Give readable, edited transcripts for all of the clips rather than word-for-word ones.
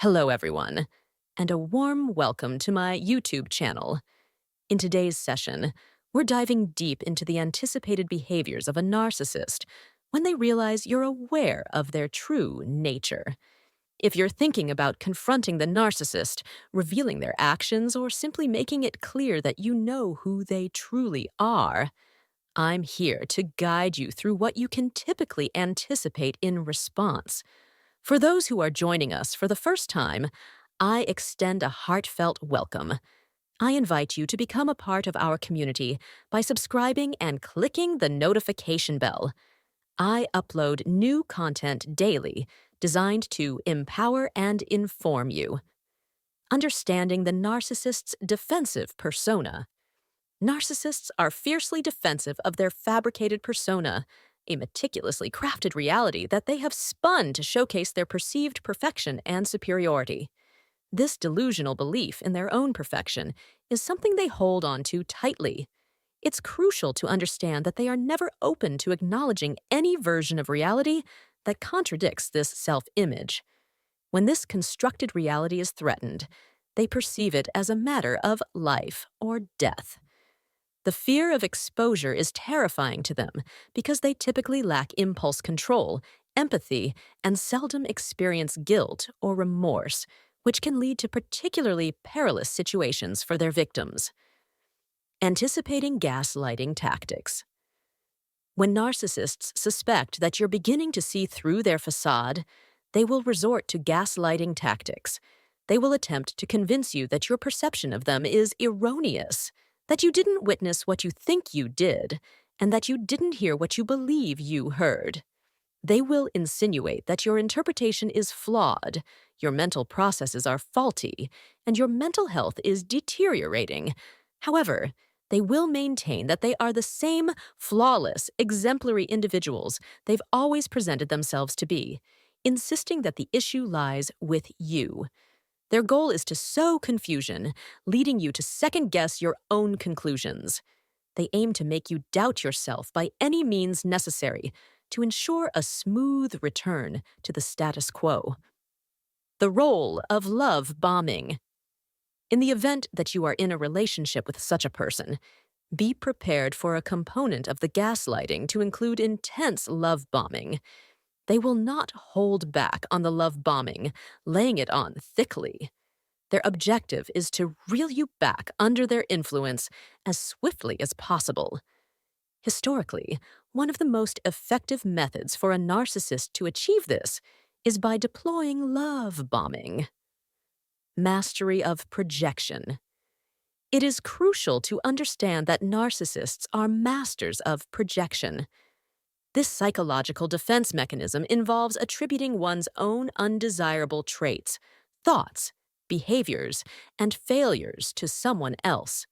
Hello, everyone, and a warm welcome to my YouTube channel. In today's session, we're diving deep into the anticipated behaviors of a narcissist when they realize you're aware of their true nature. If you're thinking about confronting the narcissist, revealing their actions, or simply making it clear that you know who they truly are, I'm here to guide you through what you can typically anticipate in response. For those who are joining us for the first time, I extend a heartfelt welcome. I invite you to become a part of our community by subscribing and clicking the notification bell. I upload new content daily designed to empower and inform you. Understanding the narcissist's defensive persona. Narcissists are fiercely defensive of their fabricated persona, a meticulously crafted reality that they have spun to showcase their perceived perfection and superiority. This delusional belief in their own perfection is something they hold on to tightly. It's crucial to understand that they are never open to acknowledging any version of reality that contradicts this self-image. When this constructed reality is threatened, they perceive it as a matter of life or death. The fear of exposure is terrifying to them because they typically lack impulse control, empathy, and seldom experience guilt or remorse, which can lead to particularly perilous situations for their victims. Anticipating gaslighting tactics. When narcissists suspect that you're beginning to see through their facade, they will resort to gaslighting tactics. They will attempt to convince you that your perception of them is erroneous, that you didn't witness what you think you did, and that you didn't hear what you believe you heard. They will insinuate that your interpretation is flawed, your mental processes are faulty, and your mental health is deteriorating. However, they will maintain that they are the same flawless, exemplary individuals they've always presented themselves to be, insisting that the issue lies with you. Their goal is to sow confusion, leading you to second-guess your own conclusions. They aim to make you doubt yourself by any means necessary to ensure a smooth return to the status quo. The role of love bombing. In the event that you are in a relationship with such a person, be prepared for a component of the gaslighting to include intense love bombing. They will not hold back on the love bombing, laying it on thickly. Their objective is to reel you back under their influence as swiftly as possible. Historically, one of the most effective methods for a narcissist to achieve this is by deploying love bombing. Mastery of projection. It is crucial to understand that narcissists are masters of projection. This psychological defense mechanism involves attributing one's own undesirable traits, thoughts, behaviors, and failures to someone else.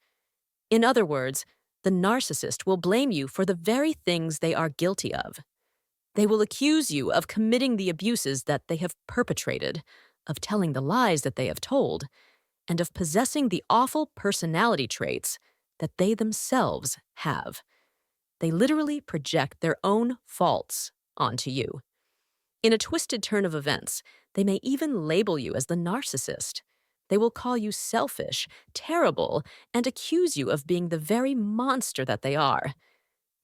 In other words, the narcissist will blame you for the very things they are guilty of. They will accuse you of committing the abuses that they have perpetrated, of telling the lies that they have told, and of possessing the awful personality traits that they themselves have. They literally project their own faults onto you. In a twisted turn of events, they may even label you as the narcissist. They will call you selfish, terrible, and accuse you of being the very monster that they are.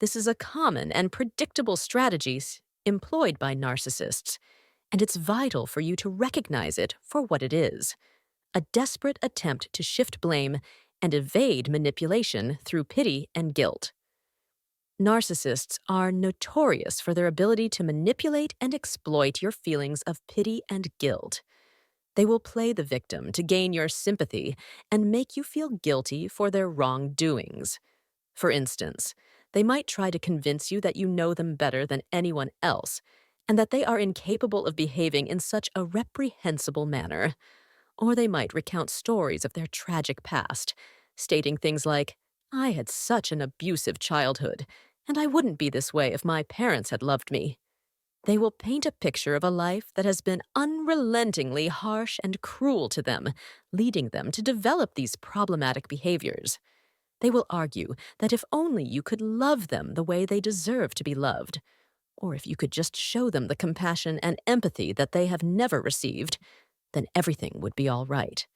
This is a common and predictable strategy employed by narcissists, and it's vital for you to recognize it for what it is: a desperate attempt to shift blame and evade manipulation through pity and guilt. Narcissists are notorious for their ability to manipulate and exploit your feelings of pity and guilt. They will play the victim to gain your sympathy and make you feel guilty for their wrongdoings. For instance, they might try to convince you that you know them better than anyone else and that they are incapable of behaving in such a reprehensible manner. Or they might recount stories of their tragic past, stating things like, "I had such an abusive childhood, and I wouldn't be this way if my parents had loved me." They will paint a picture of a life that has been unrelentingly harsh and cruel to them, leading them to develop these problematic behaviors. They will argue that if only you could love them the way they deserve to be loved, or if you could just show them the compassion and empathy that they have never received, then everything would be all right.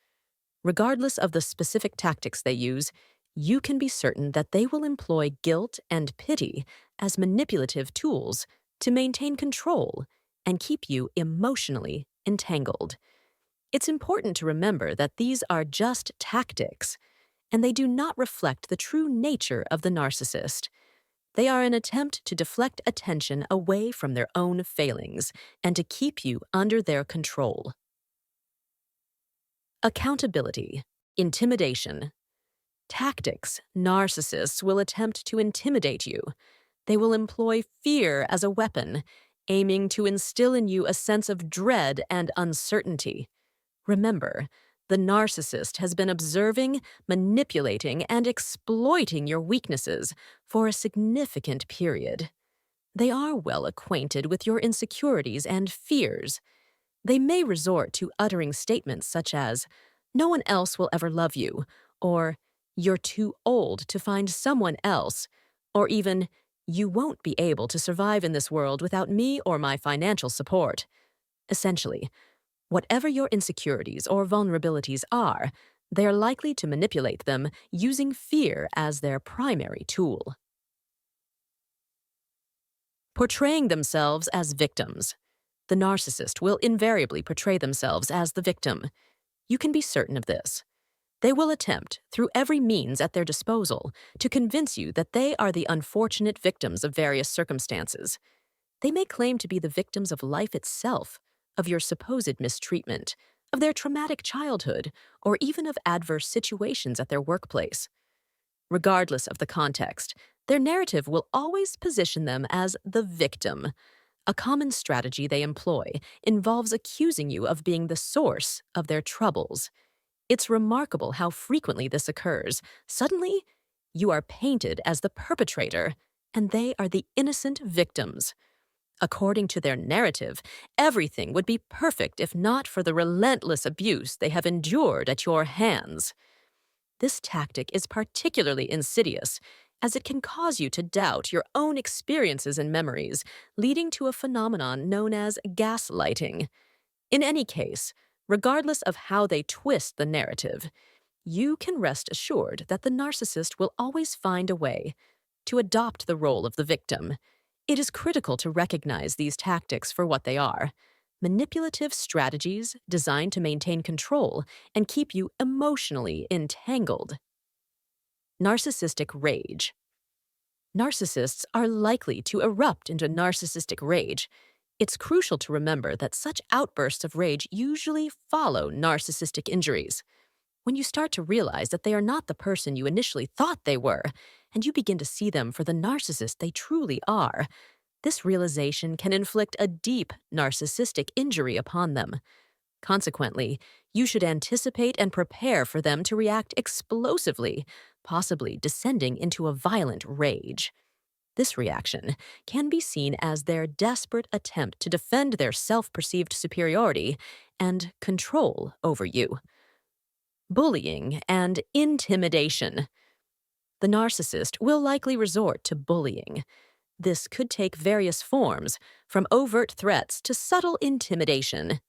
Regardless of the specific tactics they use, you can be certain that they will employ guilt and pity as manipulative tools to maintain control and keep you emotionally entangled. It's important to remember that these are just tactics, and they do not reflect the true nature of the narcissist. They are an attempt to deflect attention away from their own failings and to keep you under their control. Accountability, intimidation. Tactics: narcissists will attempt to intimidate you. They will employ fear as a weapon, aiming to instill in you a sense of dread and uncertainty. Remember, the narcissist has been observing, manipulating, and exploiting your weaknesses for a significant period. They are well acquainted with your insecurities and fears. They may resort to uttering statements such as, "No one else will ever love you," or "You're too old to find someone else," or even, "You won't be able to survive in this world without me or my financial support." Essentially, whatever your insecurities or vulnerabilities are, they are likely to manipulate them using fear as their primary tool. Portraying themselves as victims. The narcissist will invariably portray themselves as the victim. You can be certain of this. They will attempt, through every means at their disposal, to convince you that they are the unfortunate victims of various circumstances. They may claim to be the victims of life itself, of your supposed mistreatment, of their traumatic childhood, or even of adverse situations at their workplace. Regardless of the context, their narrative will always position them as the victim. A common strategy they employ involves accusing you of being the source of their troubles. It's remarkable how frequently this occurs. Suddenly, you are painted as the perpetrator, and they are the innocent victims. According to their narrative, everything would be perfect if not for the relentless abuse they have endured at your hands. This tactic is particularly insidious, as it can cause you to doubt your own experiences and memories, leading to a phenomenon known as gaslighting. In any case, regardless of how they twist the narrative, you can rest assured that the narcissist will always find a way to adopt the role of the victim. It is critical to recognize these tactics for what they are: manipulative strategies designed to maintain control and keep you emotionally entangled. Narcissistic rage. Narcissists are likely to erupt into narcissistic rage. It's crucial to remember that such outbursts of rage usually follow narcissistic injuries. When you start to realize that they are not the person you initially thought they were, and you begin to see them for the narcissist they truly are, this realization can inflict a deep narcissistic injury upon them. Consequently, you should anticipate and prepare for them to react explosively, possibly descending into a violent rage. This reaction can be seen as their desperate attempt to defend their self-perceived superiority and control over you. Bullying and intimidation. The narcissist will likely resort to bullying. This could take various forms, from overt threats to subtle intimidation.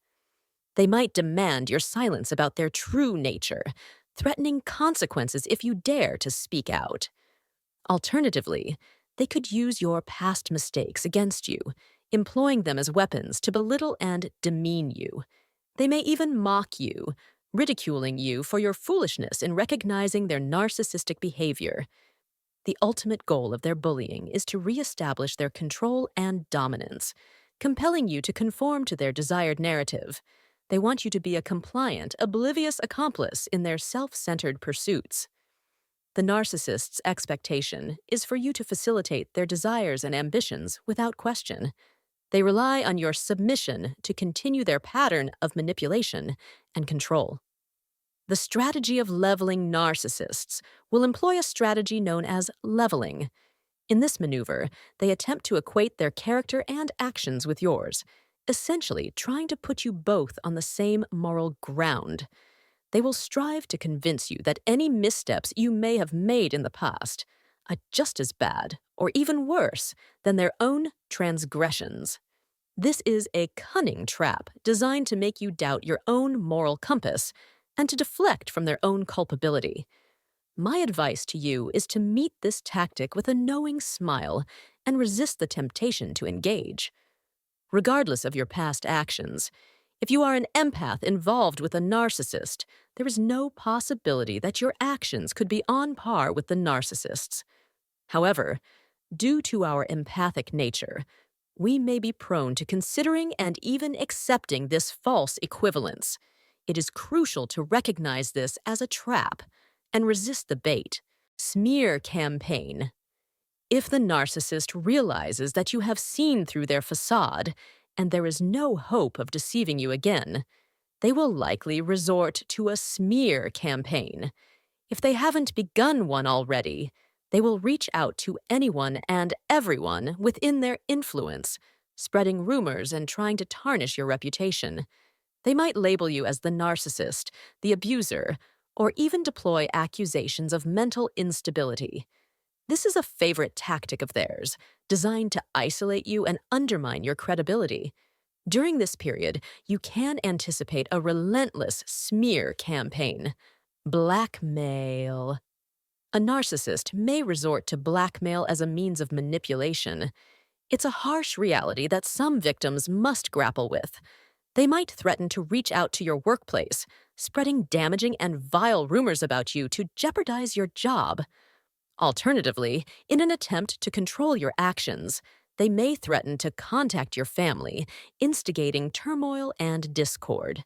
They might demand your silence about their true nature, threatening consequences if you dare to speak out. Alternatively, they could use your past mistakes against you, employing them as weapons to belittle and demean you. They may even mock you, ridiculing you for your foolishness in recognizing their narcissistic behavior. The ultimate goal of their bullying is to reestablish their control and dominance, compelling you to conform to their desired narrative. They want you to be a compliant, oblivious accomplice in their self-centered pursuits. The narcissist's expectation is for you to facilitate their desires and ambitions without question. They rely on your submission to continue their pattern of manipulation and control. The strategy of leveling narcissists will employ a strategy known as leveling. In this maneuver, they attempt to equate their character and actions with yours, essentially trying to put you both on the same moral ground. They will strive to convince you that any missteps you may have made in the past are just as bad, or even worse, than their own transgressions. This is a cunning trap designed to make you doubt your own moral compass and to deflect from their own culpability. My advice to you is to meet this tactic with a knowing smile and resist the temptation to engage. Regardless of your past actions, if you are an empath involved with a narcissist, there is no possibility that your actions could be on par with the narcissist's. However, due to our empathic nature, we may be prone to considering and even accepting this false equivalence. It is crucial to recognize this as a trap and resist the bait. Smear campaign. If the narcissist realizes that you have seen through their facade and there is no hope of deceiving you again, they will likely resort to a smear campaign. If they haven't begun one already, they will reach out to anyone and everyone within their influence, spreading rumors and trying to tarnish your reputation. They might label you as the narcissist, the abuser, or even deploy accusations of mental instability. This is a favorite tactic of theirs, designed to isolate you and undermine your credibility. During this period, you can anticipate a relentless smear campaign. Blackmail. A narcissist may resort to blackmail as a means of manipulation. It's a harsh reality that some victims must grapple with. They might threaten to reach out to your workplace, spreading damaging and vile rumors about you to jeopardize your job. Alternatively, in an attempt to control your actions, they may threaten to contact your family, instigating turmoil and discord.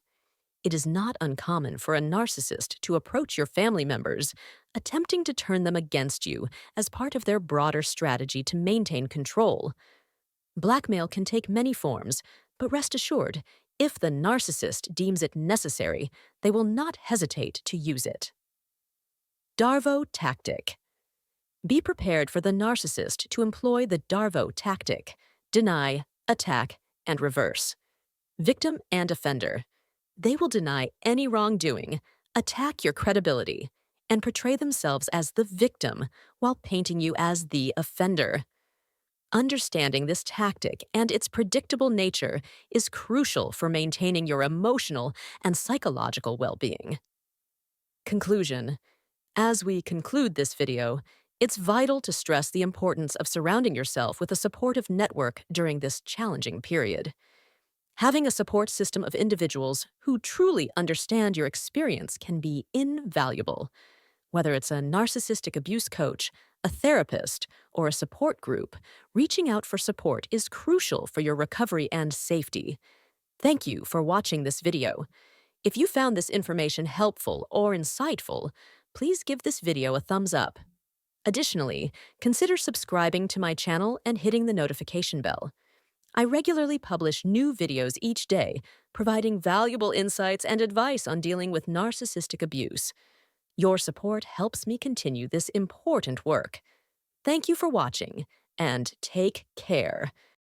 It is not uncommon for a narcissist to approach your family members, attempting to turn them against you as part of their broader strategy to maintain control. Blackmail can take many forms, but rest assured, if the narcissist deems it necessary, they will not hesitate to use it. Darvo tactic. Be prepared for the narcissist to employ the Darvo tactic: deny, attack, and reverse. Victim and offender. They will deny any wrongdoing, attack your credibility, and portray themselves as the victim while painting you as the offender. Understanding this tactic and its predictable nature is crucial for maintaining your emotional and psychological well-being. Conclusion. As we conclude this video, it's vital to stress the importance of surrounding yourself with a supportive network during this challenging period. Having a support system of individuals who truly understand your experience can be invaluable. Whether it's a narcissistic abuse coach, a therapist, or a support group, reaching out for support is crucial for your recovery and safety. Thank you for watching this video. If you found this information helpful or insightful, please give this video a thumbs up. Additionally, consider subscribing to my channel and hitting the notification bell. I regularly publish new videos each day, providing valuable insights and advice on dealing with narcissistic abuse. Your support helps me continue this important work. Thank you for watching, and take care.